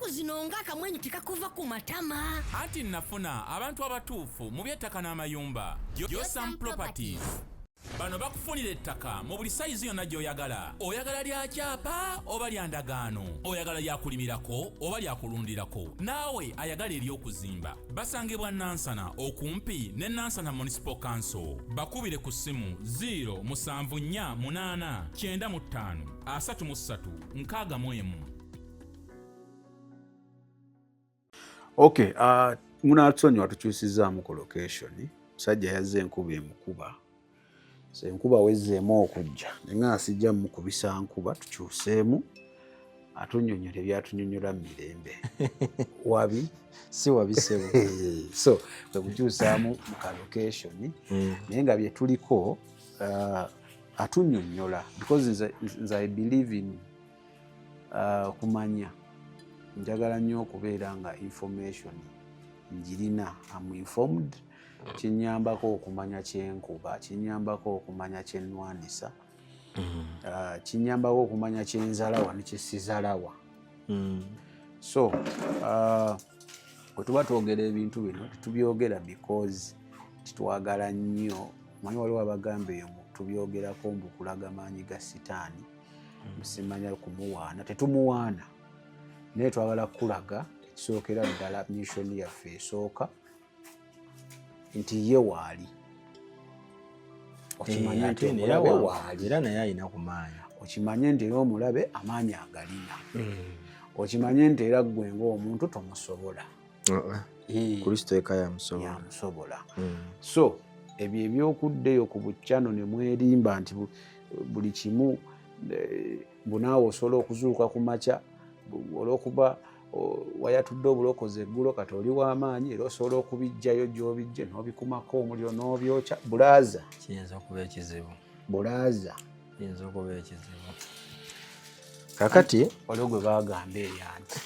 ennaku zino ng'akamwenyu tekakuva ku matama. Anti nafuna abantu abatuufu mu by'ettaka n'amayumba. Yosam Properties. Bano bakufunira ettaka mu buli sayizi yonna gy'oyagala. Oyagala lya kyapa oba lya ndagaano. Oyagala lya kulimirako oba lya kulundirako. Naawe ayagala ery'okuzimba. Basangibwa Nansana okumpi ne Nansana Municipal Council. Bakubire ku ssimu 0748935 Okay, munatusonyiwa tukyusizaamu ku location. Musajja yazze enkuba emukuba. So enkuba wezzeemu okujja. Nga asijja mukubisa nkuba tukyuseemu. Atunyonyola ebyatunyonyola mu mirembe. Wabi? Si wabisebo. So, kwe kukyusaamu mu ka location. Naye nga bye tuliko atunyonyola. Because I believe in kumanya. Njagala nnyo okubeera nga information njirina. I'm informed. Kinyambako okumanya kyenkuba, kinyambako okumanya kyenwanisa, kinyambako okumanya kyenzalawa ne kyesizalawa. So, bwe tuba twogera ebintu bino tetubyogera because titwagala nnyo. Manyi waliwo abagamba eyo tubyogerako mbu kulaga maanyi ga sitaani, musimanya kumuwaana. Tetumuwaana. Naye twagala kulaga ekisookera ddala mission yaffe esooka nti ye waali. Okimanye nti omulabe waali. Era naye alina kumaanyi. Okimanye nti era omulabe amaanyi agalina. Okimanye nti era gwe ng'omuntu tomusobola. Kristo eka yamusobola. Yamusobola. So, ebyo ebyokuddeyo ku bukyano ne mwerimba nti buli kimu bunaawe osobola okuzuuka ku makya olw'okuba wayatudde obulokozi eggulo kati oli w'amaanyi era osobola okubijjayo gy'obijje n'obikumako omuliro n'obyokya. Bulaaza. Kiyinza okuba ekizibu. Bulaaza. Kiyinza okuba ekizibu. Kakati waliwo gwe baagamba eryanti.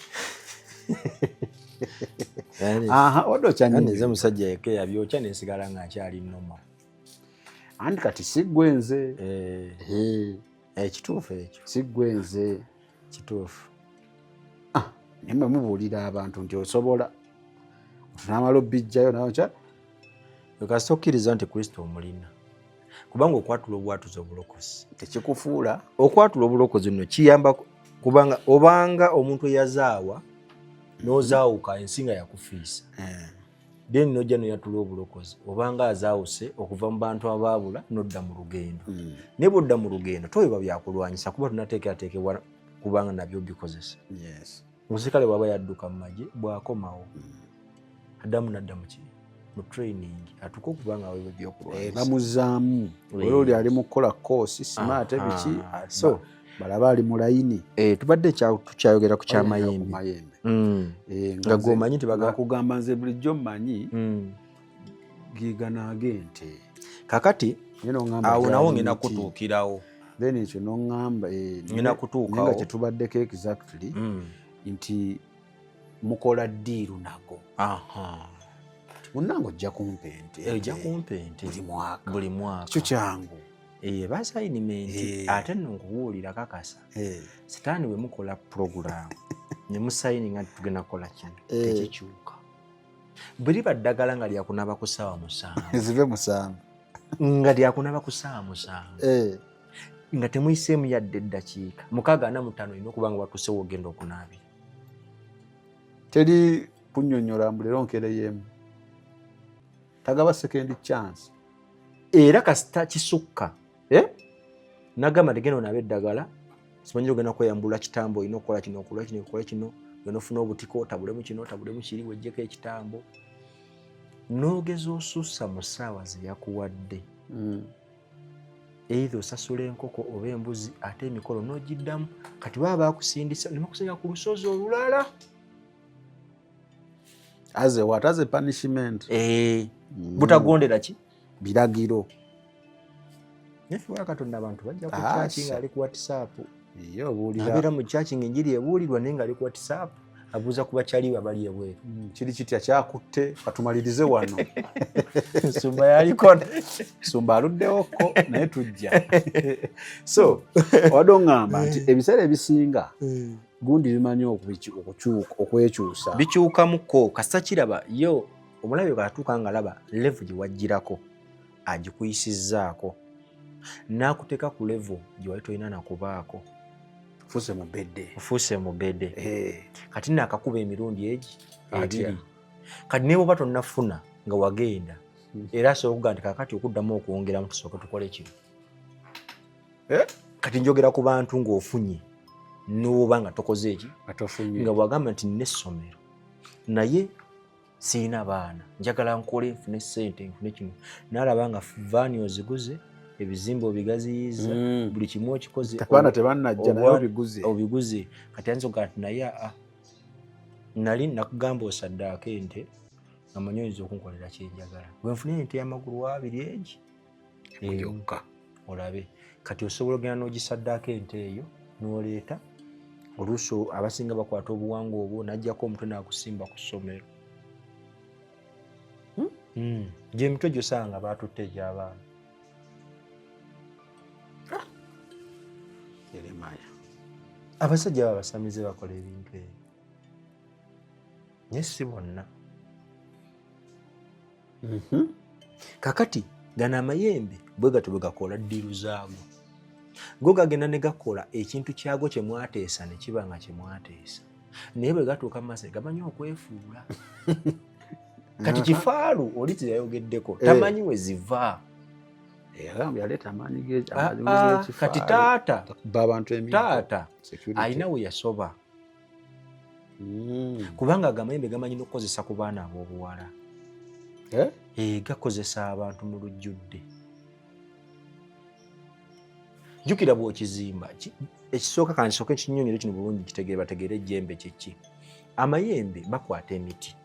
Odo kyanyini. Nze musajja yeke yabyokya nesigala nga nkyali nnoma. Anti kati si ggwe nze. Kituufu ekyo. Si ggwe nze. Kituufu. Nimwe mubuulira abantu nti osobola n'amala obbijjayo nakya kasita okkiriza nti Kristo omulina, kubanga okwatula obwatuzi obulokozi tekikufuula. Okwatula obulokozi nno kiyamba kubanga obanga omuntu eyazaawa n'ozaawuka ensinga yakufiisa then nojja noyatula obulokozi obanga azaawuse okuva mu bantu abaabula nodda mu lugendo. Ne bw'odda mu lugendo toyeba byakulwanyisa kuba tunateekerateekebwa kubanga nabyo bikozesa. Yes. Musikale bwaba yadduka mu magye bw'akomawo addamu nadda mu training atuka okubanga wewe byokulwanyisa. Bamuzaamu oli ali mu kukola koosi smart biki so balaba ali mu layini. Tubadde tukyayogera ku kyamayembe. Nga gwomanyi nti bagakugamba nze bulijjo mmanyi giiganaage ente. Kakati awo nawo ngenda kutuukirawo. Then ekyo n'oŋŋamba ngenda kutuukawo nga kyetubaddeko exactly nti mukola ddiiru nago. Munnange ojja kumpa ente. Ojja kumpa ente buli mwaka. Kyo kyangu. Basayinimenti ate nno nkubuulira kakasa. Sitaani bwe mukola program ne musayininga nti tugenda kukola kino tekikyuka. Bwe liba ddagala nga lyakunaaba ku ssaawa 7 zive 7 nga lyakunaaba ku ssaawa 7 nga temuyiseemu yadde eddakiika 65 olina okuba nga watuuse wogenda okunaabira. Teri kunnyonnyola mbulera onkereyemu. Tagaba second chance. Era kasita kisukka nagamba tegenda onaabe eddagala simanyi ogenda kweyambula kitambo olina okukola kino okola kino okola kino olina ofuna obutiko otabulemu kino otabulemu kiri wejjeko ekitambo n'ogeza osussa mu ssaawa ze yakuwadde. Either osasula enkoko oba embuzi ate emikolo n'ogiddamu kati baba bakusindisa ne bakusinga ku lusozi olulala. As a punishment. Butagondera ki? Biragiro. Nefuwa Katonda abantu bajja ku church nga ali ku WhatsApp. Iyo obuulira. Abira mu church ng'enjiri ebuulirwa naye nga ali ku WhatsApp abuuza ku bakyali babali ebweru. Kiri kitya kyakutte katumalirize wano. Sumba yaliko. Sumba aluddewoko naye tujja. So, wadde oŋŋamba nti ebiseera ebisinga gundi bimanyi okwekyusa bikyukamuko kasita kiraba yo omulabe bw'atuuka nga laba level gye wajjirako agikuyisizzaako n'akuteeka ku level gye wali tolina nakubaako ofuuse mubedde kati naakakuba emirundi egi ebiri kati ne bwoba tonnafuna nga wagenda era asobola okugaa nti kakati okuddamu okwongeramu tusooke tukole kino kati njogera ku bantu ng'ofunye n'oba nga tokoze eki nga bwagamba nti n'essomero naye sirina baana njagala nkole nfune ssente nfune kino n'alaba nga vaani oziguze ebizimbe obigaziyiza buli kimu okikoze abaana tebannajja naye obiguze kati anzoga nti naye nali nakugamba osaddaako ente nga manyi oyinza okunkolera kyenjagala bwe nfune ente y'amagulu abiri egi yokka olabe kati osobola ogenda n'ogisaddaako ente eyo n'oleeta oluusi abasinga bakwata obuwangwa obwo n'ajjako omutwe n'akusimba ku ssomero gy'emitwe gy'osanga baatutte egy'abaana abasajja babasamize bakola ebintu ebyo naye si bonna kakati gano amayembe bwe gato bwe gakola ddiiru zaago go gagenda ne gakola ekintu kyago kye mwateesa ne kiba nga kye mwateesa naye bwe gatuuka mu maaso gamanyi okwefuula kati kifaalu oli teyayogeddeko tamanyi we ziva kati taata alina we yasoba kubanga agamayembe gamanyi n'okukozesa ku baana ab'obuwala gakozesa abantu mu lujjudde jjukira bw'okizimba ekisooka kansooka ekinyonyero kino bulungi bategeere ejjembe kyeki amayembe bakwata emiti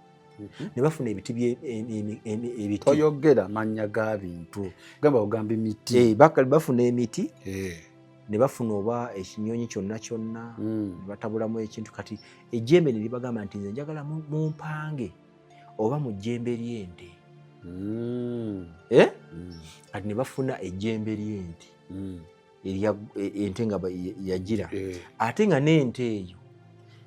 ne bafuna ebiti toyogera mannya ga bintu gamba ogamba emiti bafuna emiti ne bafuna oba ekinyonyi kyonna ne batabulamu ekintu kati ejjembe ne libagamba nti nze njagala mumpange oba mu jjembe ly'ente kati ne bafuna ejjembe ly'ente ente nga yagira ate nga n'ente eyo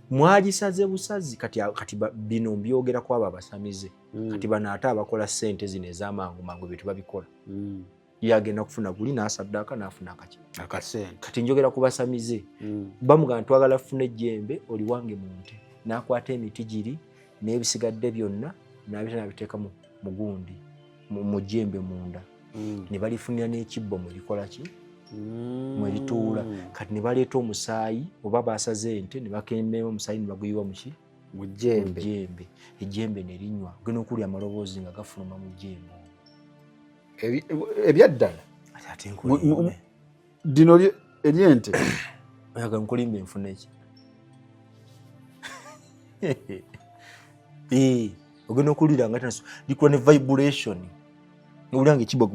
mwagisaze busazi kati bino mbyogerako abo abasamize kati bano ate abakola ssente zino ez'amangu mangu bye tubabikola yagenda kufuna guli n'asaddaaka n'afuna akasente kati njogera ku basamize bamugamba twagala funa ejjembe oli wange mu nte n'akwata emiti giri n'ebisigadde byonna n'abiteeka mu gundi mu jjembe munda ne balifunira n'ekibbo mwelikola ki mwelituula kati ne baleeta omusaayi oba basaze ente ne bakendemu omusaayi ne baguyiwa muki mu jjembe ejjembe ne linywa gena okuli amaloboozi nga gafuluma mu jjembe ebyaddala dino eryente oyaga nkulimba enfuna eki ogenda okulira nga likuwa ne vibration owulira nga ekibwa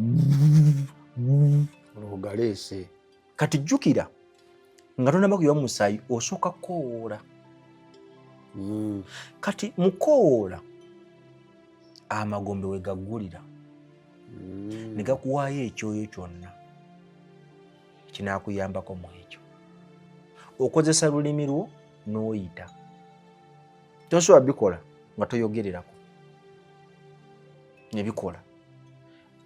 ogaleese kati jjukira nga tonaba kuyiwa mu musaayi osooka kukowoola kati mu kukowoola amagombe we gaggulira ne gakuwaayo ekyoyo kyonna kinaakuyambako mu ekyo okozesa lulimi lwo n'oyita tosobola bikola nga toyogererako nebikola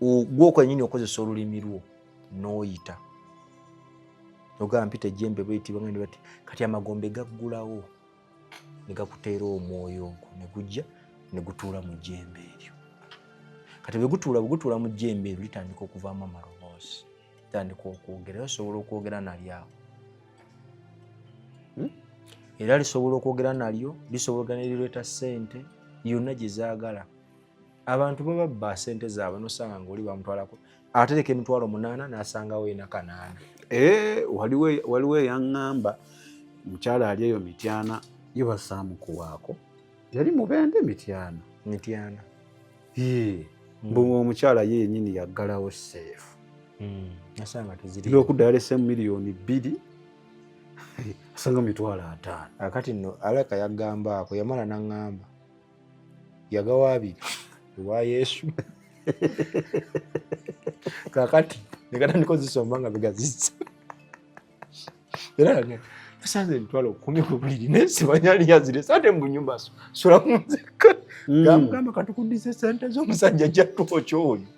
gwe okwenyini okozesa olulimi lwo n'oyita ogamba mpita ejjembe bweyitibwa ngende bati kati amagombe gaggulawo ne gakuteera omwoyo ogwo ne gujja ne gutuula mu jjembe eryo kati bwe gutuula mu jjembe eryo litandika okuvaamu amaloboozi litandika okwogera osobola okwogera nalyawo era lisobola okwogera nalyo lisobola nelireeta ssente yonna gye zaagala abantu baba babba ssente zaabwe nosanga ngaoli bamutwalako atereka emitwalo 8 n'asangawo ena 8 waliwo eyaŋŋamba mukyala ali eyo Mityana ye basaamukuwaako yali mubende Mityana mbu omukyala ye yennyini yaggalawo seefu nasanga teziri okudda yalese miliyoni 2 asanga mitwalo 5 akati nno alaka yagamba ako yamala n'aŋŋamba yagawa 2 ewa Yesu kakati nekatandika ozisomba nga bigazizza era Asanze emitwalo 10 ku buliri nesibanyali yazire sate mu nyumba sola munzeka gamba katukuddise sente z'omusajja jjattuko ky'oyo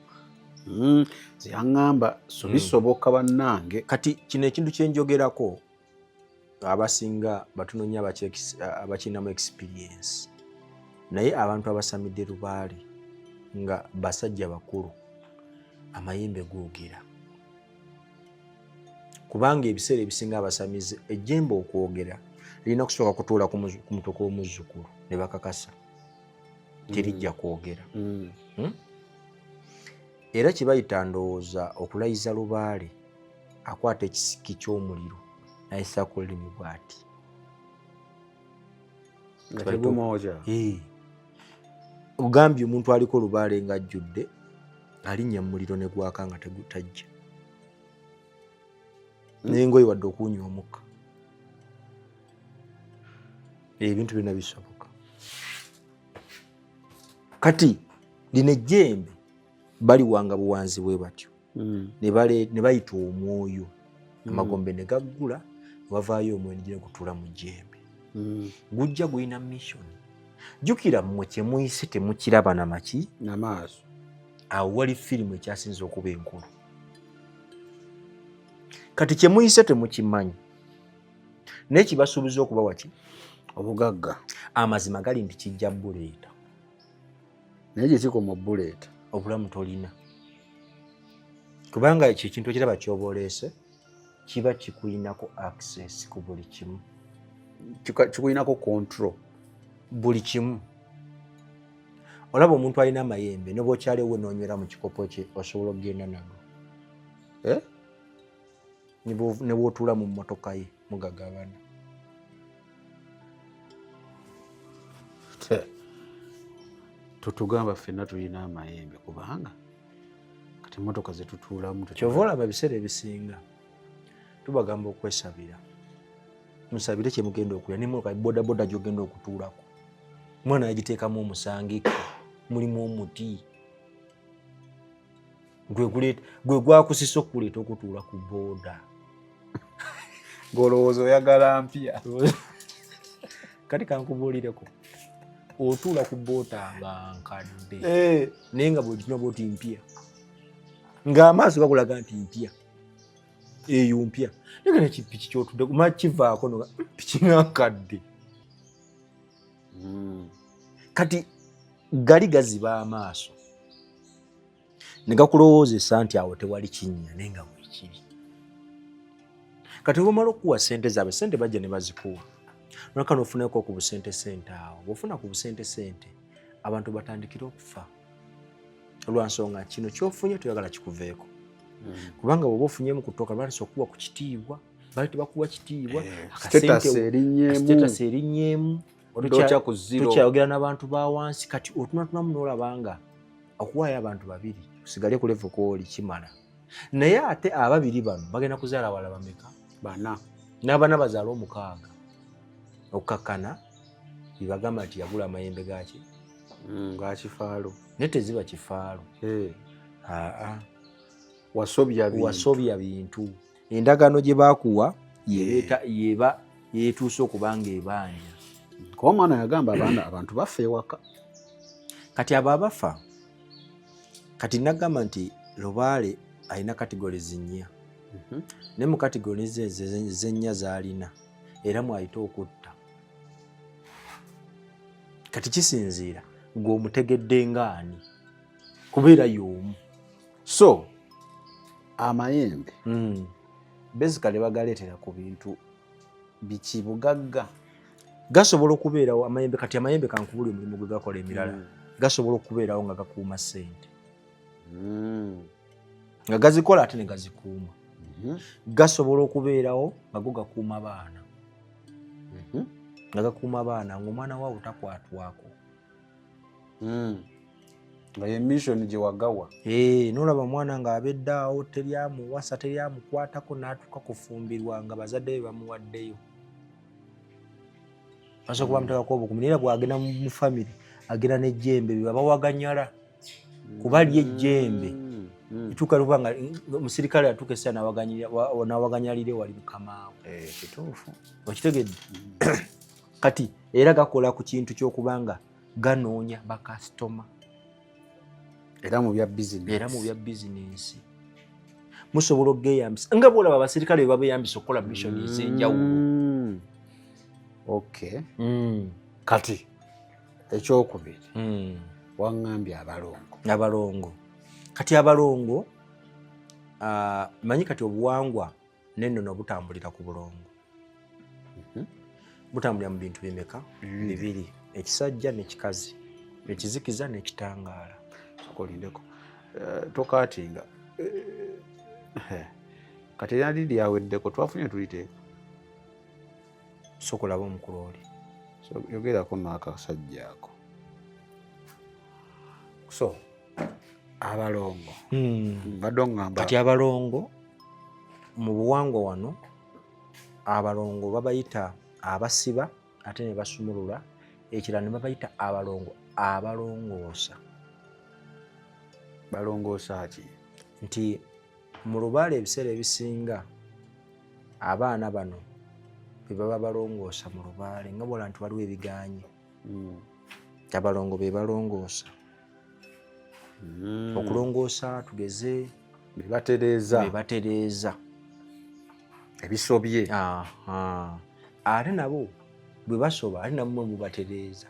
ziyaŋŋamba bisoboka bannange. Kati kino ekintu kyenjogerako abasinga batunonya abakinamu experience naye abantu abasamidde lubaale nga basajja bakulu amayembe googera kubanga ebiseera ebisinga abasamize ejjembe okwogera lirina kusooka kutuula ku mutwe gw'omuzzukulu ne bakakasa terijja kwogera. Era kibayita ndowooza okulayiza lubaale akwata ekisiki ky'omuliro nayisaako olulimi bw'ati ogambye omuntu aliko lubaale ng'ajjudde alinnya mu muliro ne gwaka nga tegutajja n'engoye wadde okuwunya omukka. Ebintu byonna bisoboka. Kati lino ejjembe baliwanga buwanzi bwe batyo ne bayita omwoyo amagombe ne gaggula wavaayo omwoyo negire gutuula mu jjembe gujja gulina mission. Jjukira mmwe kye muyise temukiraba namaki namaaso. Awo wali firimu ekyasinza okuba enkulu. Kati kye muyise temukimanyi naye kibasuubiza okuba waki obugagga. Amazima gali nti kijja buleeta naye gye kikoma buleeta obulamu tolina kubanga ekyo ekintu ekiraba kyoba oleese kiba kikuyinako access ku buli kimu, kikuyinako control buli kimu. Olaba omuntu alina amayembe ne bw'okyaliwo noonywera mu kikopo kye osobola okugenda nago ne bw'otuula mu mmotoka ye mugagabana. Tutugamba ffenna tulina amayembe kubanga kati emmotoka ze tutuulamu kyova olaba ebiseera ebisinga tubagamba okwesabira. Musabire kye mugenda okulya n'emmotoka bodaboda gy'ogenda okutuulako mwana yagiteekamu omusangiko mulimu omuti gwe gwakusisa okuleeta okutuula ku booda ng'olowooza oyagala mpya. Kati kankubuulireko otuula ku boota nga nkadde naye nga bwetuna booti mpya ng'amaaso gakulaga nti mpya eyo mpya naye nekipiki kyotudde kumala kivaako noga piki nga nkadde. Kati gali gaziba amaaso ne gakulowoozesa nti awo tewali kinnya naye nga bwekiri. Kati bw'omala okuwa sente zaabwe sente bajja ne bazikuwa nolaka nofuneko ku busente awo bw'ofuna ku busente abantu batandikira okufa olwansonga kino kyofunye toyagala kikuveeko kubanga bw'oba ofunyemu ku ttooka balesa okuwa ku kitiibwa bali tebakuwa kitiibwa status erinnyeemu tokyayogera n'abantu ba wansi. Kati otunatunamu n'olabanga okuwaayo abantu babiri usigale ku level kw'oli kimala naye ate ababiri bano bagenda kuzaala wala bameka bana n'abaana bazaala 6 okkakkana bibagamba nti yagula amayembe gaki nga kifaalo naye teziba kifaalo wasobya bintu. Endagaano gye baakuwa yeba yeetuuse okubanga ebanja kuba omwana yagamba abantu baffe ewaka. Kati abo abafa kati nagamba nti Lubaale alina categories 4 ne mu categories zennya z'alina era mwayita okutta. Kati kisinziira ng'omutegedde ngaani kubeera y'omu. So amayembe basically bagaleetera ku bintu biki bugagga gasobola okubeerawo amayembe. Kati amayembe kankubuli omulimu gwe gakola emirala gasobola okubeerawo nga gakuuma ssente nga gazikola ate ne gazikuuma. Gasobola okubeerawo nga go gakuuma baana nga gakuuma baana ng'omwana waawo takwatwako nga ye mission gye wagawa. N'olaba omwana ng'abeddaawo teryamuwasa teryamukwatako n'atuuka kufumbirwa nga bazadde be bamuwaddeyo. Basobola kuba muteekako obukuumi naye bw'agenda mu famire agenda n'ejjembe bwe bawaganyala kuba ly'ejjembe ituuka lubanga omusirikale atuuka essa nawaganyalire wali mukamaawe. Kituufu. Okitegedde? Kati era gakola ku kintu ky'okubanga ganoonya bakasitoma. Era mu bya bizinensi. Musobola okugeyambisa nga bwolaba abasirikale bwe babeyambisa okukola missoni ez'enjawulo. Okay. Kati ekyokubiri waŋŋambye abalongo. Kati abalongo manyi kati obuwangwa n'ennono butambulira ku bulongo. Butambulira mu bintu bimeka? Bibiri. Ekisajja n'ekikazi, ekizikiza n'ekitangaala. Kolindeko tokaatinga kati era lidi yaweddeko twafunye tuliteeka sokolaba omukulu oli yogerako n'akasajja ako. So abalongo mbadde oŋŋamba kati abalongo mu buwangwa wano abalongo babayita abasiba ate ne basumulula, ekirala ne babayita abalongo abalongoosa. Balongoosa ki? Nti mu lubaale ebiseera ebisinga abaana bano be baba balongoosa mu lubaale nga bwola nti waliwo ebiganye. Abalongo be balongoosa. Okulongoosa tugeze be batereeza ebisobye. Ate nabo bwe basoba ate namwe mubatereeza.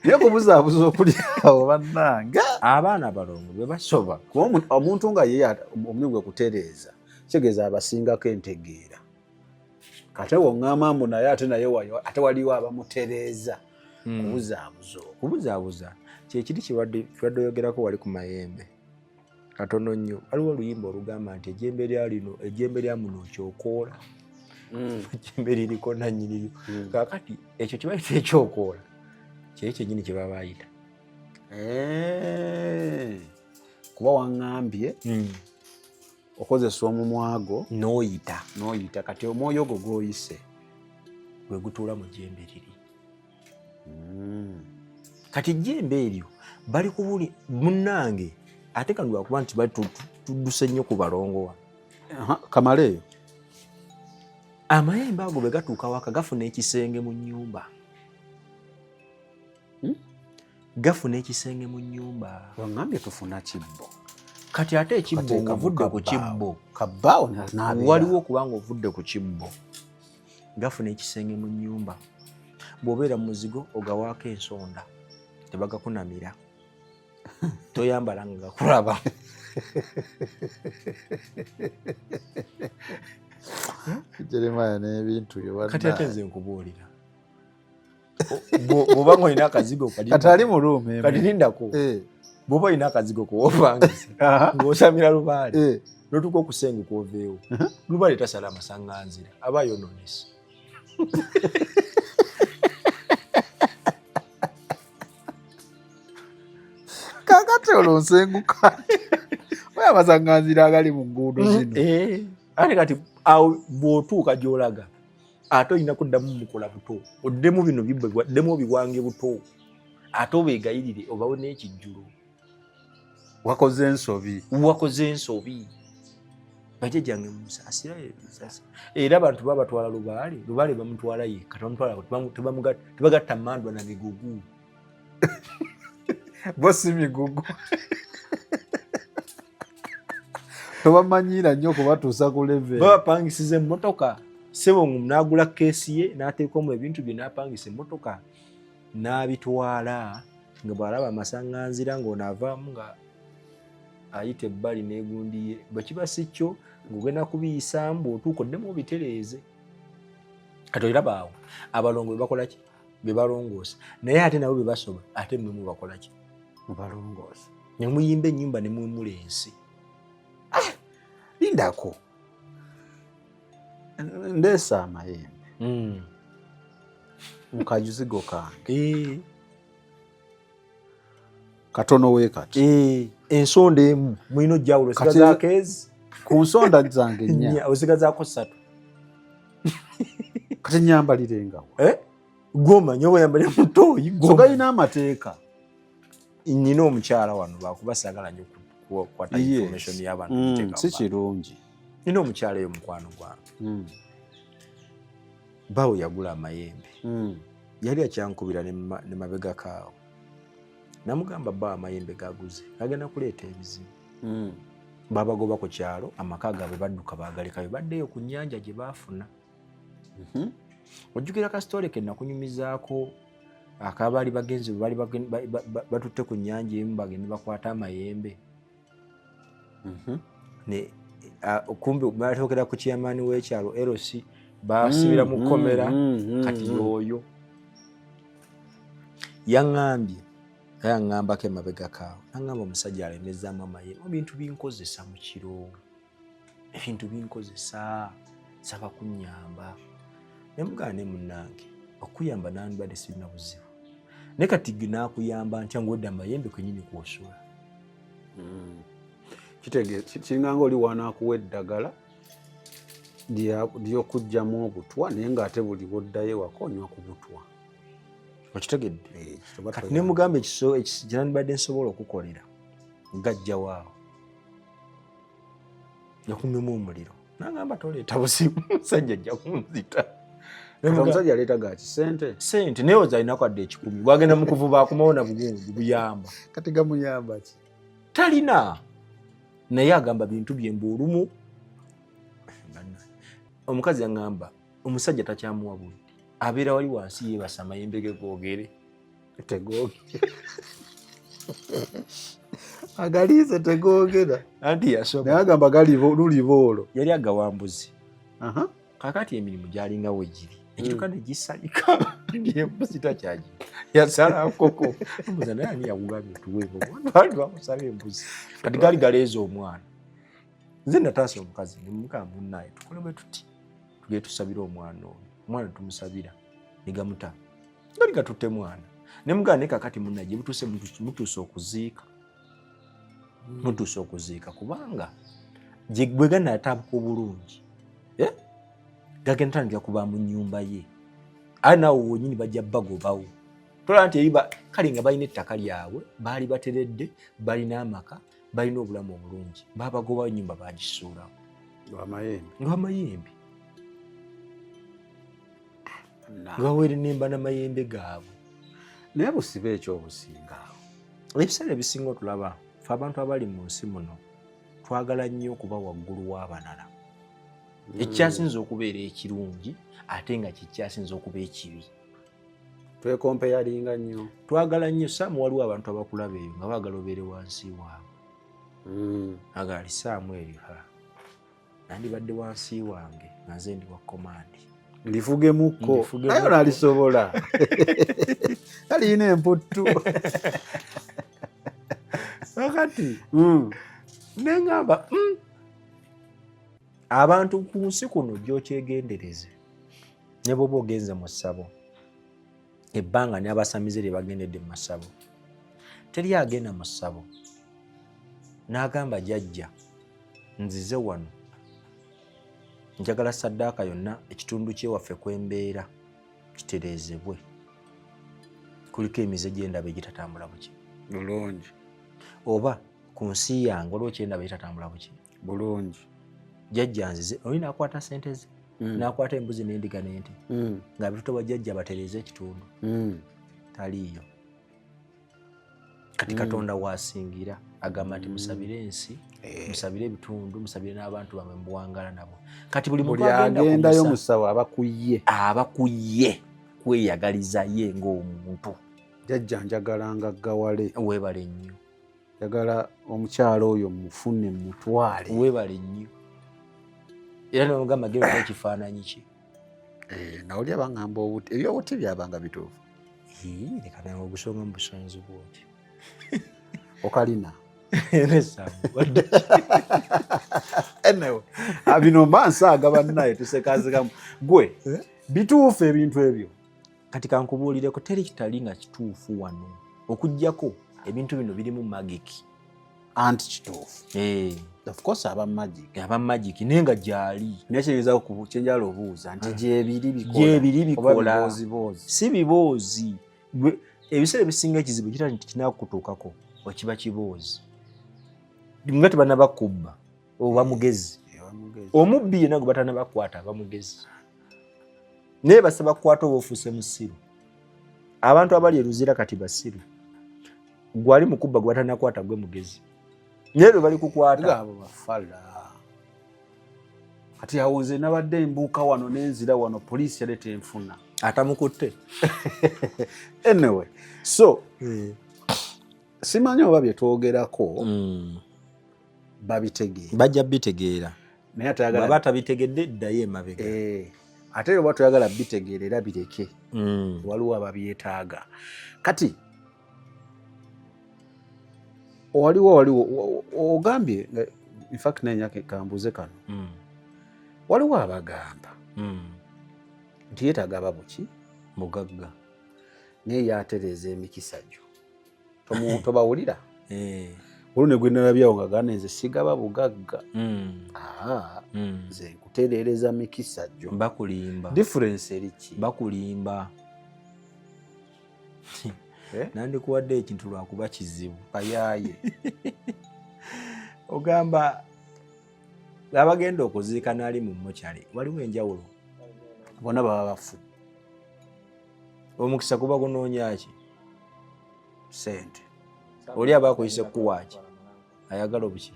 Naye kubuzaabuza okuli awo bannanga. Abaana abalongo bwe basoba. Kuba omuntu nga ye omulimu gwe kutereeza kitegeeza abasingako entegeera. Kate woŋŋamba mbu naye ate waliwo abamutereeza. Kubuzaabuza kyekiri kibadde oyogerako wali ku mayembe katono nnyo. Waliwo oluyimba olugamba nti ejjembe lya muno okyokoola. Ejjembe liriko nannyini. Kaakati ekyo kye bayita ekyokoola kye kyennyini kye baba bayita. Kuba waŋŋambye okozesa omumwago n'oyita kati omwoyo ogwo gw'oyise gwe gutuula mu jjembe liri. Kati ejjembe eryo bali kubuli munnange ate kandi lwakuba nti bali tudduse nnyo ku balongowa kamala eyo. Amayembe ago bwe gatuuka waka gafuna ekisenge mu nnyumba. Gafuna ekisenge mu nnyumba. Waŋŋambye tufuna kibbo. Kati ate ekibbo ng'ovudde ku kibbo waliwo okubanga ovudde ku kibbo gafuna ekisenge mu nnyumba. Bw'obeera mu muzigo ogawaako ensonda tebagakunamira. Toyambala nga gakulaba. Jeremiah n'ebintu byo kati ate nze nkubuulira bw'oba ng'olina akazigo kati ali mu luumu kati lindako bw'oba olina akazigo kowopangisa ng'osamira lubaale n'otuuka okusenguka oveewo lubaale tasala amasaŋŋanzira aba ayononese. Kakati olonsenguka oyo amasaŋŋanzira agali mu nguudo zino. Ate kati awo bw'otuuka gy'olaga ate olina kuddamu mukola buto oddemu bino bibbwe oddemu obiwange buto ate obeegayirire obawe n'ekijjulo. Wakoze ensobi bajjajjange musaasira era abantu baba batwala lubaale bamutwala yekka tebagatta mandwa na migugu. Bo si migugu tebamanyira nnyo kubatuusa ku level. Babapangisiza emmotoka sebo n'agula keesi ye n'ateekamu ebintu bye n'apangisa emmotoka n'abitwala nga bw'alaba amasaŋŋanzira ng'onaavaamu nga ayita ebbali n'egundi ye. Bwe kiba si kyo ng'ogenda kubiyisaamu bw'otuuka oddemu obitereeze. Kati olaba awo abalongo be bakola ki? Be balongoosa. Naye ate nabo be basoba ate mmwe mubakola ki? Mubalongoosa. Ne muyimba ennyumba ne muwummula ensi. Lindako ndeesa amayembe mu kajuzigo kange katono weekati ensonda emu mulina ojjawulo osigazaako ezi ku nsonda zange nnya osigazaako 3 kati nyambalirengawa gw'omanyi oba yambalira mutoyi galina amateeka Nyina omukyala wano bakuba sagala nnyo kukwata information y'abantu. Si kirungi. Nyina omukyala eyo mukwano gwange. Bawo yagula amayembe. Yali akyankubira ne mabega kaawo. Namugamba bba amayembe gaguze agenda kuleeta ebizibu. Babagoba ku kyalo amaka gaabwe badduka baagalekayo baddeyo ku nnyanja gye baafuna. Ojjukira kasitole ke nakunyumizaako akabaali bagenzi baali batutte ku nnyanja emu bagende bakwata amayembe. Kumbe baatokera ku kiyamaani w'ekyalo LC baasibira mu kkomera kati y'oyo yaŋŋambako emabega kaawo naŋŋamba omusajja alemezaamu amayembe ebintu binkozesa mu kiro ebintu binkozesa saba kunnyamba nemugana ne munnange okuyamba nandibadde sirina buzibu ne kati naakuyamba ntya ng'odda amayembe kwenyini kwosula. Kiringanga oli wanaakuwa eddagala ly'okuggyamu obutwa naye ng'ate buli bw'oddayo ewaka onywa ku butwa. Okitegedde? Kati ne mugamba ekyanandibadde nsobola okukolera gajja waawo yakumemu omuliro nagamba toleeta buzibu musajja ajja kunzita. Omusajja aleeta gaki sente naye oza alinaku adde 10 bwagenda mu kuvuba akumawo na bugunju buyamba. Kati gamuyamba ki? Talina naye agamba bintu byembu olumu. Omukazi yaŋŋamba omusajja takyamuwa budde abeera wali wansi yeebasa amayembe ge googere tegoogera agaliize tegoogera anti yasoba naye agamba luliboolo yali agawambuzi. Kakati emirimu gyalinga wegiri ekituka ne gisalika embuzi takyagira yasala nkoko embuzi naye ani yawugabye tuweebo baali bamusaba embuzi kati gaali galeeza omwana. Nze nataasa omukazi nemugamba munnaye tukole bwe tuti tugende tusabire omwana tumusabira nigamuta gali gatutte mwana nemugamba ne kakati munnaye gye butuuse mutuuse okuziika kubanga bwe ganatabuka obulungi gagenda tandika kuba mu nnyumba ye ali naawe wonyini bajja bagobawo tolaba nti kale nga balina ettaka lyabwe baali bateredde balina amaka balina obulamu obulungi babagobawo ennyumba bagisuulawo ng'amayembe nga baweere nemba n'amayembe gaabwe. Naye busibe ekyobusingawo ebiseera ebisinga otulaba fe abantu abali mu nsi muno twagala nnyo okuba waggulu w'abalala. Ekyasinza okubeera ekirungi ate nga kikyasinza okuba ekibi. Twekompeyalinga nnyo. Twagala nnyo saamu waliwo abantu abakulaba eyo nga baagala obeere wansi waabwe. Agala lisaamu eriha nandibadde wansi wange nga nze ndi wa komandi lifugemukko naye nalisobola alina emputtu akati neŋŋamba abantu ku nsi kuno gyokyegendereze ne bwoba ogenze mu ssabo ebbanga n'abasamize lye bagendedde mu masabo teri agenda mu ssabo n'agamba jjajja nzize wano njagala saddaaka yonna ekitundu kyewaffe kwembeera kitereezebwe kuliko emize gyendaba egitatambula buki bulungi oba ku nsi yange waliwo kyendaba egitatambula buki bulungi jjajja nzize oli n'akwata sente ze n'akwata embuzi n'endiga n'ente nga bitutoba jjajja batereeze ekitundu taliiyo. Kati Katonda waasingira agamba nti musabire ensi musabire ebitundu musabire n'abantu bamwe mubuwangala nabo. Kati buli muntu agendayo musawo abakuyye kweyagaliza ye ng'omuntu. Jjajja njagalanga gawale weebale nnyo njagala omukyalo oyo mufune mutwale weebale nnyo era nomugamba genda ekifaananyi ki nawuli abangamba obuti ebyobuti byabanga bituufu leka nawe ogusonga mu busonzi bwoti okalina bino mba nsaaga bannaye tusekazikamu gwe bituufu ebintu ebyo. Kati kankubuulireko teri kitali nga kituufu wano okuggyako ebintu bino birimu magiki anti kituufu. Of course aba magic naye nga gyali nekiyinza kyenjala obuuza nti gyebiri bikola si biboozi. ebiseera ebisinga ekizibu kitali nti kinakutuukako okiba kiboozi nga tebanabakubba oba mugezi omubbi yenna gwe batanabakwata aba mugezi naye basaba kukwata oba ofuuse musiru abantu abali eruzira kati basiru gwali mukubba gwe batanakwata gwe mugezi naye lwe bali kukwata abo bafala kati awo nze nabadde embuuka wano n'enzira wano poliisi yaleta enfuna atamukutte anyway so simanyi oba byetwogerako babitegeera bajja bitegeera naye atayagala baba tabitegedde ddayo emabega ate oba toyagala bitegeera era bireke waliwo ababyetaaga kati waliwo ogambye infact nenyake kambuze kano waliwo abagamba nti yeetaaga babuki mugagga naye yatereeza emikisa gyo tobawulira olune gwe nalabyawo nga gana nze sigaba bugagga nze nkutereereza mikisa gyo bakulimba difference eriki bakulimba nandikuwadde ekintu lwakuba kizibu bayaaye ogamba abagenda okuziikana ali mu mokyale waliwo enjawulo bonna baba bafu omukisa kuba kunoonyaki sente oli aba akuyise kuwaaki ayagala obuki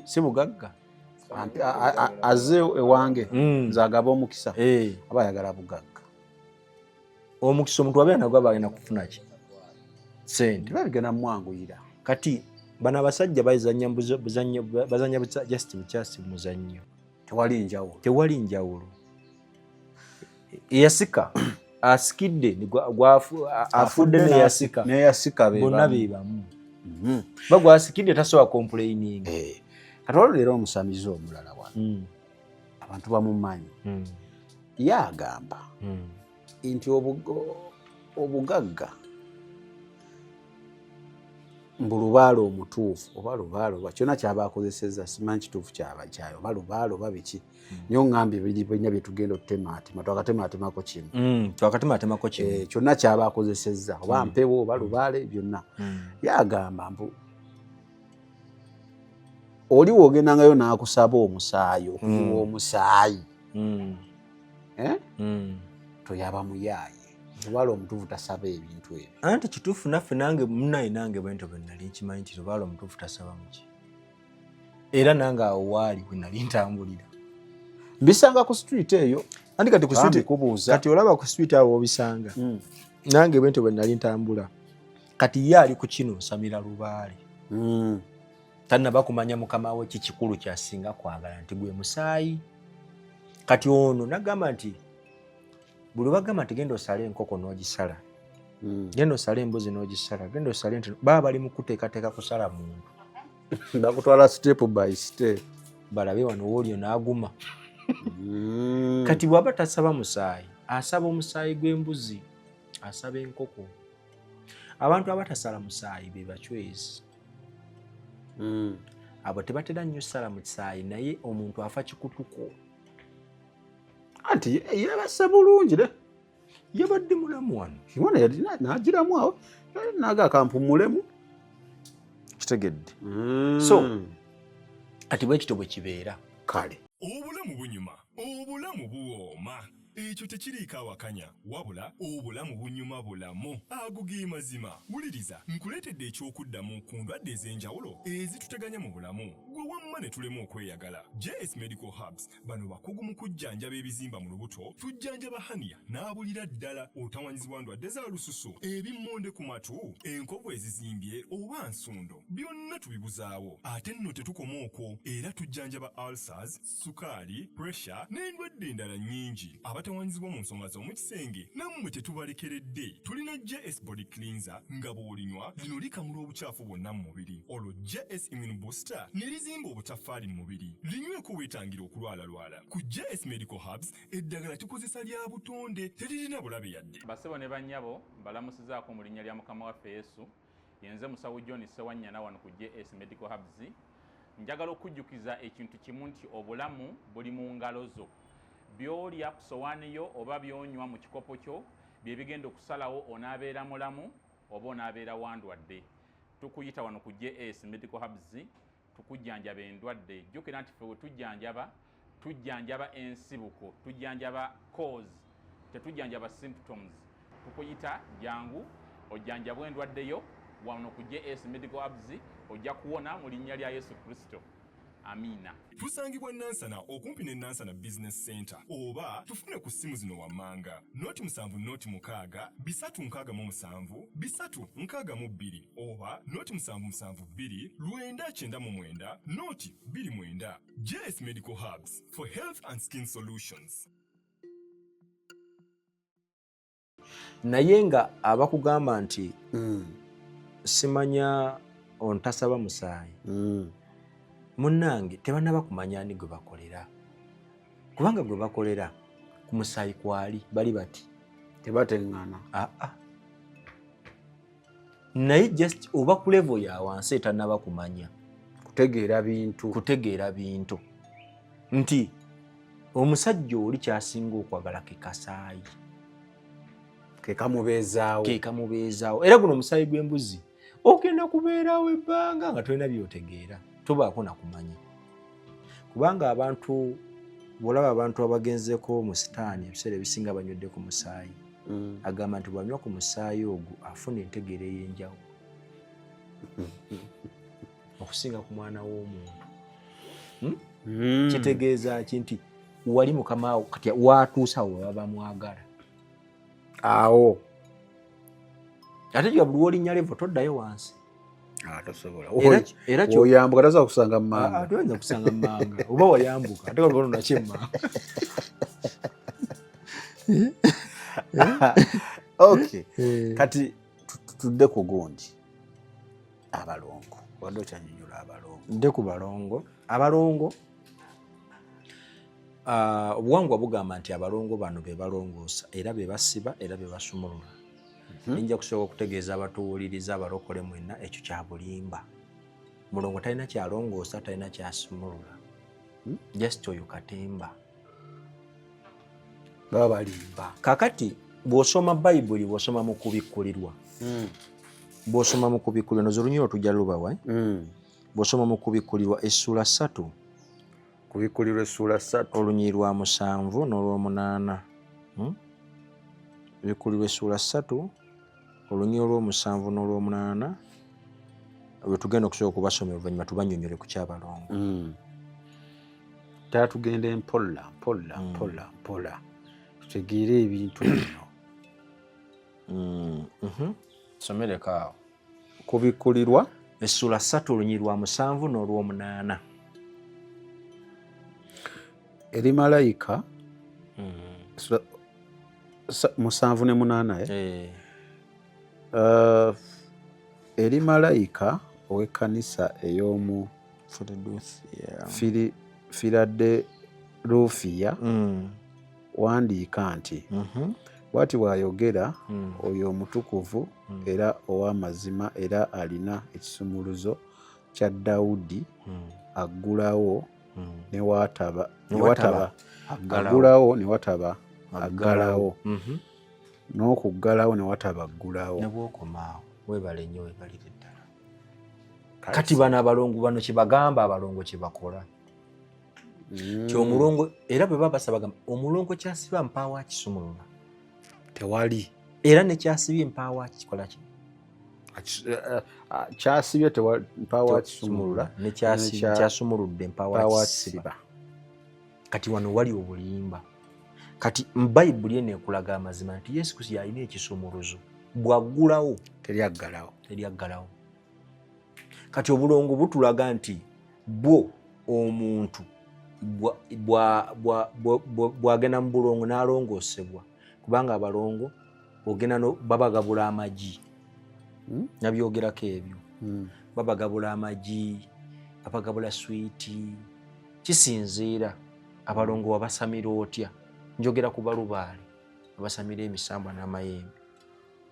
si bugagga aze ewange nze agaba omukisa aba ayagala bugagga omukisa omuntu wabeera nagwo aba alina kufunaki sente babigenda mumwanguyira kati bano abasajja bazanya just bukyasi muzannyo tewali njawulo eyasika asikidde afudde neyasika bonna bebamu bagwasikidde tasobola complaining kati olwo leero omusamize omulala wano abantu bamumanyi ye agamba nti obugagga mbu lubaalo omutuufu oba lubaalo oba kyonna kyaba akozesezza simanyi kituufu kyayo oba lubaalo oba biki naye oŋŋambye birina bye tugenda okutemaatima twakatemaatemako kimu kyonna kyaba akozesezza oba mpewo oba lubaale byonna yagamba mbu oli woogendangayo n'akusaba omusaayi okuyiwa omusaayi toyaba muyaaye lubaalo omutuufu tasaba ebintu ebyo anti kituufu naffe nange munaye nange bwento bwe nali nkimanyi nti lubaalo omutuufu tasaba muki era nange awo waali bwe nali ntambulira mbisanga ku street eyo anti kati ku street kubuuza kati olaba ku street awo obisanga nange bwento bwe nali ntambula kati ye ali ku kino Samira Lubaale tanaba kumanya mukama we kikikulu kyasinga kwagala nti gwe musaayi kati ono nagamba nti buli bagamba nti genda osale enkoko n'ogisala genda osale embuzi n'ogisala genda osale nti baba bali mu kuteekateeka kusala muntu bakutwala step by step balabe wano woolyo n'aguma kati bwaba tasaba musaayi asaba omusaayi gw'embuzi asaba enkoko abantu abatasala musaayi be bacwezi abo tebatera nnyo sala musaayi naye omuntu afa kikutuko anti yabasa bulungi yabadde mulamu wano kiwana nagiramu awo naga akampumulemu kitegedde so ati bwe kito bwe kibeera kale obulamu bunyuma obulamu buwooma ekyo tekiriiko awakanya wabula obulamu bunyuma bulamu ago ge mazima wuliriza nkuleetedde ekyokuddamu ku ndwadde ez'enjawulo ezituteganya mu bulamu gwe wamma ne tulema okweyagala. JS Medical Hubs bano bakugu mu kujjanjaba ebizimba mu lubuto, tujjanjaba hania n'abulira ddala otawanyizibwa ndwadde za lususu, ebimmonde ku matu, enkovu ezizimbye oba nsundo, byonna tubibuzaawo. Ate nno tetukoma okwo, era tujjanjaba ulcers, sukaali, pressure n'endwadde endala nnyingi. Abatawanyizibwa mu nsonga z'omukisenge nammwe tetubalekeredde. Tulina JS Body Cleanser nga bw'olinywa lino likamula obucaafu bwonna mu mubiri. Olwo JS Immune Booster ne lizimba obutafaali mu mubiri. Linyweko weetangira okulwalalwala. Ku JS Medical Hubs eddagala tukozesa lya butonde teririna bulabe yadde. Basebo ne bannyabo mbalamusizaako mu linnya lya Mukama waffe Yesu. Yenze musawo John Sewanyana wano ku JS Medical Hubs. Njagala okujjukiza ekintu kimu nti obulamu buli mu ngalo zo. Byolya ku sowaani yo oba byonywa mu kikopo kyo bye bigenda okusalawo onaabeera mulamu oba onaabeera wandwadde tukuyita wano ku JS Medical Hubs tukujjanjaba endwadde. Jjukira nti ffe we tujjanjaba ensibuko, tujjanjaba cause, tetujjanjaba symptoms. Tukuyita jangu ojjanjabwa endwadde yo wano ku JS Medical Hubs, ojja kuwona mu linnya lya Yesu Kristo. Amina. Tusangibwa Nansana okumpi ne Nansana Business Center oba tufune ku ssimu zino wammanga noti 7 noti 6 367 362 oba noti 772 999 noti 29. JS Medical Hubs for health and skin solutions. Naye nga abakugamba nti simanya ontasaba musaayi munnange tebanaba kumanya ani gwe bakolera, kubanga gwe bakolera ku musaayi kwali bali bati tebateŋŋana. Naye just oba ku level ya wansi etanaba kumanya kutegeera bintu nti omusajja oli kyasinga okwagala ke kasaayi ke kamubeezaawo era guno omusaayi gw'embuzi ogenda kubeerawo ebbanga nga tolina byotegeera, tobaako nakumanya. Kubanga abantu bwolaba abantu abagenzeeko mu sitaani ebiseera ebisinga banywedde ku musaayi agamba nti bwanywa ku musaayi ogwo afuna entegeera ey'enjawulo okusinga ku mwana w'omuntu. Kitegeeza ki nti wali mukama wo kati watuusa awo baba bamwagala awo ate gya buli wolinnya levo toddayo wansi. Tosobola era oyambuka tasobola kusanga mu manga. Toyinza kusanga mu manga oba wayambuka ate kalubona nakyemmanga. Okay, kati tudde ku gundi abalongo. Wadde okyanyonyola abalongo. Nde ku abalongo obuwangwa bugamba nti abalongo bano be balongoosa era be basiba era be basumulula. Ninja kusooka okutegeeza abatuwuliriza abalokole mwenna ekyo kya bulimba. Mulongo talina kyalongoosa, talina kyasumulula. Just oyo katemba. Baba balimba. Kakati bw'osoma Bayibuli bw'osoma mu kubikkulirwa. Bw'osoma mu kubikkulirwa nozolunyiro tujja lubawa. Bw'osoma mu kubikkulirwa essula 3. Kubikkulirwa essula 3. Olunyiri lwa 7 n'olw'omunaana. Kubikkulirwa essula 3 olunyiri lw'omusanvu n'olw'omunaana bwe tugenda okusooka okubasomera oluvannyuma tubanyonyole ku kyabalongo. Taa tugende mpola tutegeere ebintu bino. Somereko awo. Kubikkulirwa essula 3 olunyiri lwa 7 n'olw'omunaana. Eri malayika 7 ne 8 eri malayika ow'ekkanisa ey'omu Philadelphia wandiika nti bw'ati bw'ayogera oyo omutukuvu era ow'amazima era alina ekisumuluzo kya Dawudi aggulawo ne wataba aggulawo ne wataba aggalawo n'okuggalawo ne wataba aggulawo. Ne bw'okomaawo weebale nnyo weebalire ddala. Kati bano abalongo bano kye bagamba abalongo kye bakola. Omulongo era bwe baba basaba omulongo kyasiba mpaawo akisumulula. Tewali. Era ne kyasibye mpaawo akikola ki? Kyasibye mpaawo akisumulula ne kyasumuludde mpaawo akisiba. Kati wano wali obulimba. Kati mu Bayibuli eno ekulaga amazima nti Yesu Kristo yalina ekisumuluzo bw'aggulawo teryaggalawo. Kati obulongo butulaga nti bwo omuntu bw'agenda mu bulongo n'alongoosebwa, kubanga abalongo ogenda babagabula amagi nabyogerako ebyo. Babagabula amagi, babagabula swiiti, kisinziira abalongo wabasamira otya. Njogera ku balubaale abasamira emisambwa n'amayembe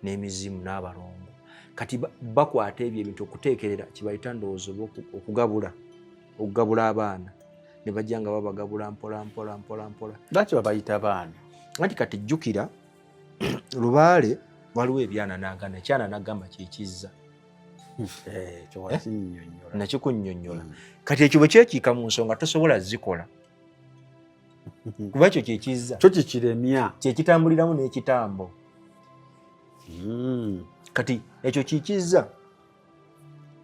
n'emizimu n'abalongo. Kati bakwata ebyo ebintu okuteekerera kibayita ndowooza okugabula abaana ne bajja nga babagabula mpola. Lwaki babayita baana? Anti kati jjukira lubaale waliwo ebyananagana ekyananagamba kyekizza nakikunnyonnyola kati ekyo bwe kyekiika mu nsonga tosobola zikola kuba ekyo kyekizza kyo kikiremya kyekitambuliramu n'ekitambo kati ekyo kikizza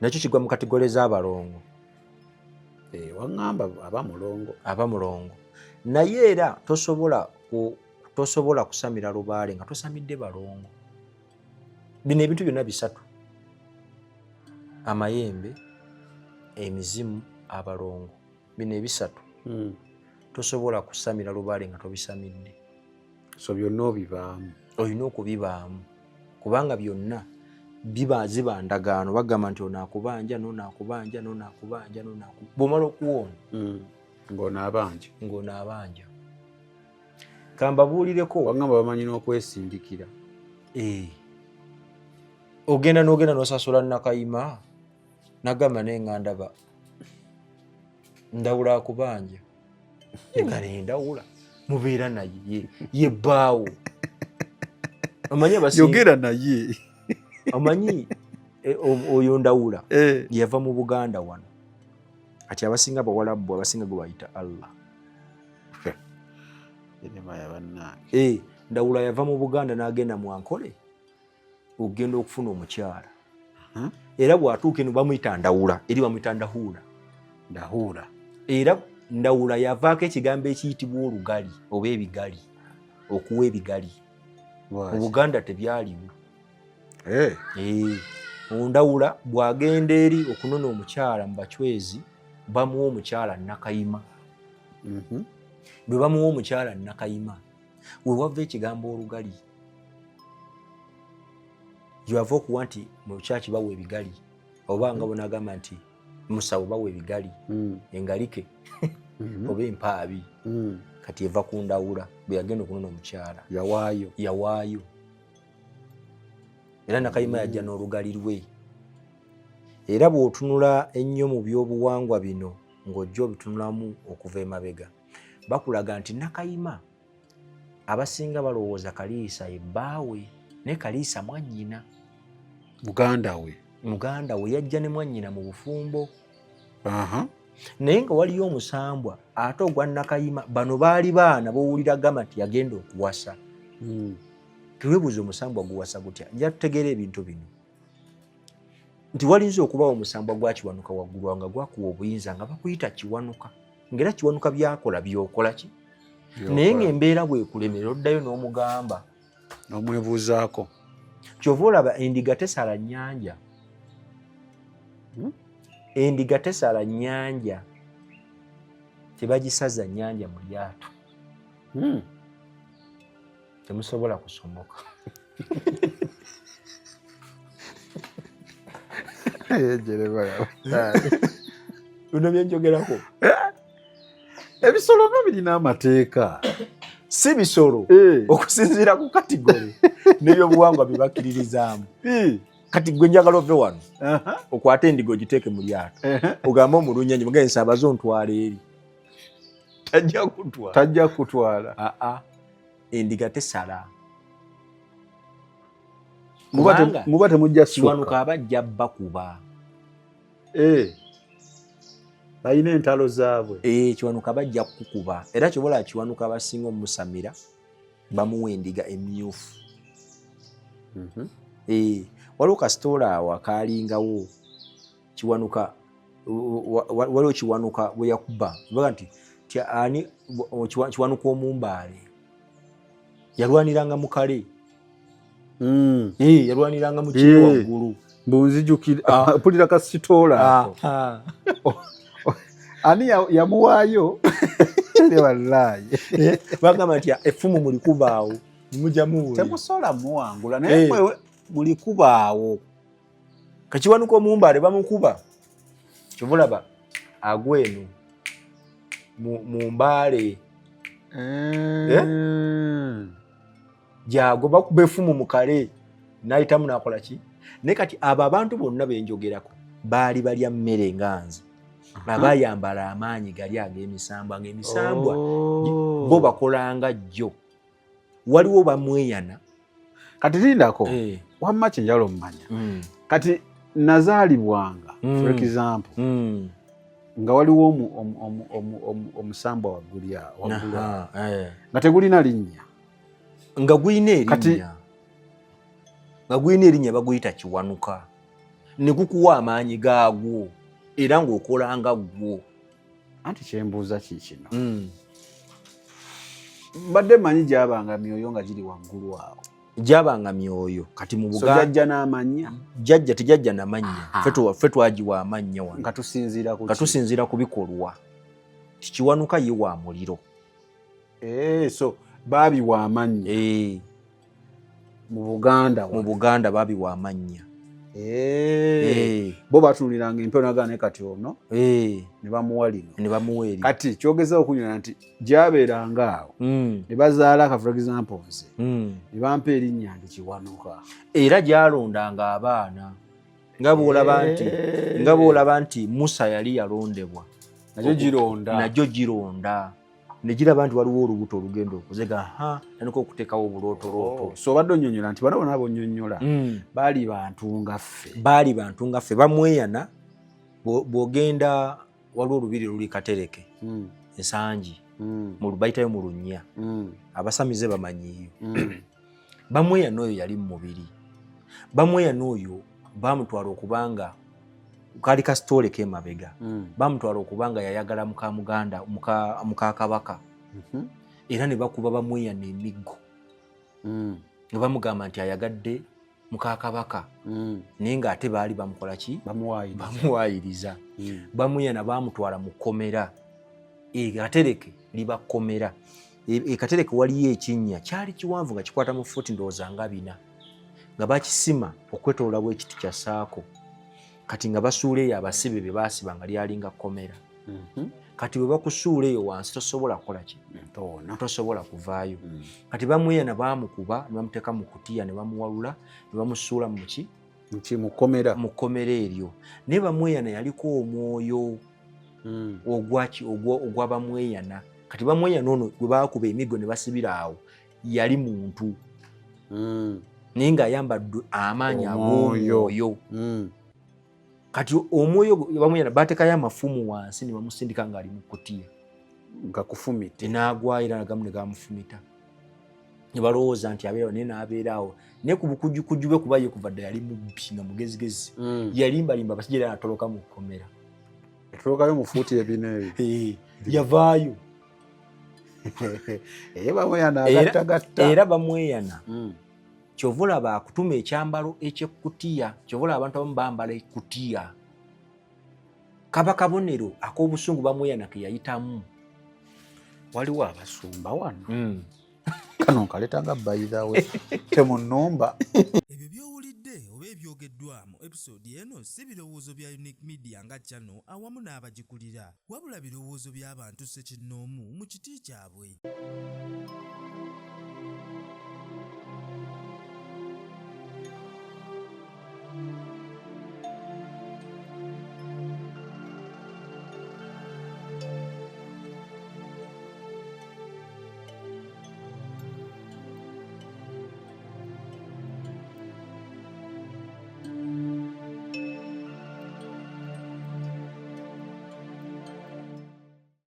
nakyo kigwa mu kategole z'abalongo waŋŋamba aba mulongo naye era tosobola kusamira lubaale nga tosamidde balongo. Bino ebintu byonna bisatu: amayembe, emizimu, abalongo. Bino ebisatu tosobola kusamira lubaale nga tobisamidde. So byonna obibaamu, olina okubibaamu kubanga byonna ziba ndagaano. Bagamba nti onaakubanja n'onaakubanja n'onaakubanja bw'omala okuwona ng'onaabanja. Kambabuulireko, wagamba bamanyi n'okwesindikira. Ogenda n'osasula Nakayima nagamba naye nga ndawula akubanja nga nendawula mubeera naye ye bbaawo. Yogera naye omanyi oyo ndawula yava mu Buganda wano, ati abasinga bawalabu abasinga gwe bayita Allah. Ndawula yava mu Buganda n'agenda mu Ankole ogenda okufuna omukyala era bw'atuuka eno bamuyita ndawula, eri bamuyita ndahuula. Era ndawula yavaako ekigambo ekiyitibwa olugali oba ebigali, okuwa ebigali. Mu Buganda tebyaliwo. Ndawula bw'agenda eri okunona omukyala mu bacwezi bamuwa omukyala Nakayima. Bwe bamuwa omukyala Nakayima we wava ekigambo olugali. Gyewava okuwa nti mu kyaki bawa ebigali, oba nga bonagamba nti musawo bawa ebigali, engalike oba empaabi. Kati eva ku ndawula bwe yagenda okunona omukyala yawaayo. Era Nakayima yajja n'olugali lwe. Era bw'otunula ennyo mu byobuwangwa bino ng'ojja obitunulamu okuva emabega, bakulaga nti Nakayima abasinga balowooza Kaliisa ye bbaawe, naye Kaliisa mwannyina. Muganda we yajja ne mwannyina mu bufumbo. Naye nga waliyo omusambwa ate ogwa Nakayima, bano baali baana bowulira gamba nti yagenda okuwasa. Teweebuuza omusambwa guwasa gutya. Nja tutegeera ebintu bino nti walinza okubawo omusambwa gwa Kiwanuka waggulu nga gwakuwa obuyinza nga bakuyita Kiwanuka, ng'era Kiwanuka byakola byokola ki? Naye ng'embeera bwekulemera oddayo n'omugamba n'omwebuuzaako. Kyova olaba endiga tesala nnyanja. Endiga tesala nnyanja, tebagisaza nnyanja mu lyato. Temusobola kusomoka. Bino byenjogerako ebisolo nga birina amateeka, si bisolo okusinziira ku katigole n'ebyobuwangwa bye bakkiririzaamu. Kati gwe njagala ove wano okwate endiga ogiteeke mu lyato ogambe omulunyanyi mugaye nsaabaze ontwala eri, tajja kutwala. Endiga tesala. Muba temujja Kiwanuka abajja bakuba. Balina entalo zaabwe. Kiwanuka bajja kukuba. Era kyobola Kiwanuka abasinga omusamira bamuwa endiga emyufu. Waliwo kasitoola awo akaalingawo Kiwanuka, waliwo Kiwanuka bwe yakuba baga nti ani Kiwanuka omumbaale yalwaniranga mu kale. Yalwaniranga mu kiro waggulu. Mbunzijukira pulira kasitoola ako. Ani yamuwaayo? Wallahi bagamba nti effumu mulikubaawo mujja muwulira. Temusobola muwangula naye mwe mulikubaawo. Kakiwanuka omumbaale bamukuba. Kyobulaba agwenu mu mbaale. Jago bakuba effumu mu kale n'ayitamu n'akola ki? Naye kati abo abantu bonna benjogerako baali balya mmere nga nze. Babayambala amaanyi gali ag'emisambwa, ng'emisambwa bo bakolanga jjo. Waliwo bamweyana kati lindako wamma kyenjala omumanya kati nazaalibwanga for example nga waliwo omusambwa waggulu nga tegulina linnya nga guyina erinnya baguyita Kiwanuka ne gukuwa amaanyi gaagwo era ng'okola nga gwo. Anti kyembuuza kikino mbadde manyi gyabanga myoyo nga giri waggulu awo. Gyabanga myoyo kati mu Buganda jajja n'amannya jajja tejajja n'amannya ffe twagiwa amannya wano nga tusinziira ku bikolwa. Kiwanuka ye wa muliro. So baabiwa amannya mu Buganda baabiwa amannya. Bo batunuliranga empero nagane kati ono ne bamuwa lino. Kati kyogezaho okunyona nti gyabeeranga awo ne bazaala for example nze ne bampa erinnya ndi Kiwanuka. Era gyalondanga abaana nga bw'olaba nti Musa yali yalondebwa nagyo gironda ne giraba nti waliwo olubuto olugenda okuzega nanika okuteekawo obulootolooto. So obadde onnyonnyola nti bano bonna bonnyonnyola baali bantu nga ffe. Bamweyana bw'ogenda waliwo olubiri luli Katereke ensangi bayitayo mu Lunnya abasamize bamanyiiyo. Bamweyana oyo yali mu mubiri. Bamweyana oyo bamutwala okubanga kaali kasitole k'emabega bamutwala okubanga yayagala muka Kabaka era ne bakuba Bamweyana emiggo ne bamugamba nti ayagadde muka Kabaka naye ng'ate baali bamukola ki? Bamuwaayiriza. Bamweyana bamutwala mu kkomera Katereke libakomera. Katereke waliyo ekinnya kyali kiwanvu nga kikwata mu fuuti ndowooza nga 4 nga bakisima okwetooloola bw'ekiti kya Saako. Kati nga basuula eyo abasibe be baasiba nga lyalinga kkomera. Kati bwe bakusuula eyo wansi tosobola kukola ki? Tosobola kuvaayo. Kati Bamweyana baamukuba ne bamuteeka mu kutiya ne bamuwalula ne bamusuula mu ki? Mu kkomera eryo. Naye Bamweyana yaliko omwoyo ogwa Bamweyana. Kati Bamweyana ono gwe baakuba emiggo ne basibira awo yali muntu naye ng'ayambadde amaanyi ag'omwoyo. Kati omwoyo Bamweyana bateekayo amafumu wansi ne bamusindika ng'ali mu kutiya nga kufumite n'agwayo era nagamu ne gamufumita. Ne balowooza nti abeerawo naye n'abeeraawo naye ku bukujjukujju bwe kuba ye kuva dda yali mubbi nga mugezigezi. Yalimbalimba abasajja era n'atoloka mu kkomera. Yatolokayo mu fuuti ebina ebyo. Yavaayo. Bamweyana agattagatta. Era Bamweyana kyova olaba akutuma ekyambalo eky'ekkutiya. Kyova olaba abantu abamu bambala ekkutiya. Kaba kabonero ak'obusungu Bamweyana ke yayitamu. Waliwo abasumba wano kano nkaletanga bayirawe temunnumba. Ebyo by'owulidde oba ebyogeddwamu episode eno si birowoozo bya Unique Media nga channel awamu n'abagikulira wabula birowoozo by'abantu ssekinnoomu mu kiti kyabwe.